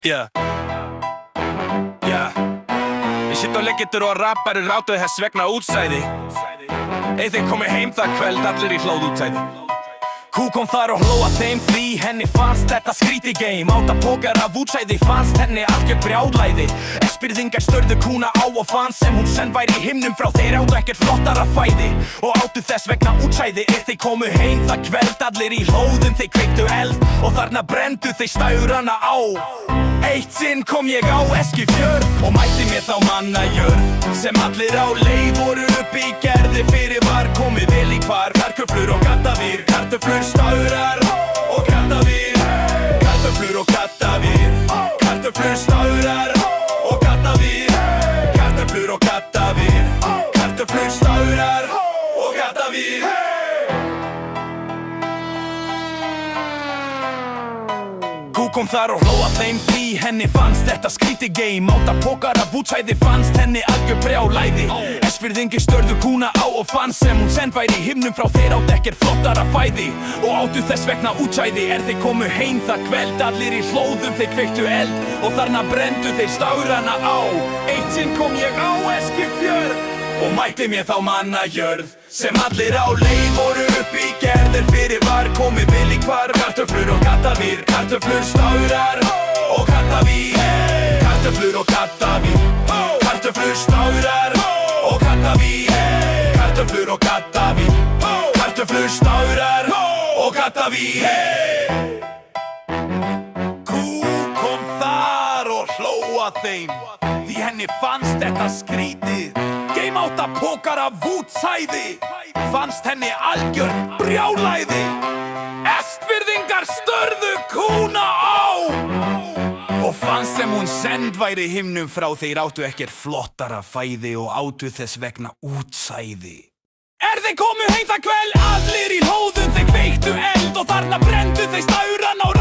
Yeah. Ég sitt á leggjetur og rappari rátuði þess vegna útsæði. Þeir komu heim það kvöld, allir í hlóðútsæði. Kú kom þar og hló að þeim því henni fannst þetta skríti game. Átta pókar af útsæði fannst henni algjör brjálæði. Spyrðingar störðu kúna á og fannst sem hún senn væri í himnum frá. Þeir áttu ekkert flottara fæði og áttu þess vegna útsæði. Þeir komu heim það kvöld, allir í hlóðum, þeir kveiktu eld og þarna brenndu þeir stærana á. Eitt sinn kom ég á Eskifjörð og mætti mér þá mannajörð sem allir á leið voru uppi í gerði. Fyrir var komið vel í hvar kartöflur og gattavir, kartöflur staurar og gattavir, kartöflur og gattavir, kartöflur staurar og gattavir, kartöflur og gattavir, kartöflur staurar og gattavir. Kú kom þar og hló að þeim því henni fannst þetta skríti game. Átta pókar af útsæði fannst henni algjör brjálæði. Eskfirðingi störðu kúna á og fannst sem hún senn væri í himnum frá. Þeir áttu ekkert flottara fæði og áttu þess vegna útsæði. Þeir komu heim það kvöld, allir í hlóðum, þeir kveiktu eld og þarna brenndu þeir stærana á. Eitt sinn kom ég á Eskifjörð og mætti mér þá mannajörð sem allir á leið voru uppi í gerðir. Fyrir var komið vel í hvar kartöflur og gattavir, kartöflur staurar og gattavir, kartöflur og gattavir, kartöflur staurar og gattavir, kartöflur og gattavir, kartöflur staurar og gattavir. Kú kom þar og hló að þeim því henni fannst þetta skrítið game. Átta pókar af útsæði fannst henni algjör brjálæði. Eskfirðingar störðu kúna á og fannst sem hún send væri í himnum frá. Þeir áttu ekkert flottara fæði og áttu þess vegna útsæði. Þeir komu heim það kvöld, allir í hlóðum, þeir kveiktu eld og þarna brenndu þeir stauran á.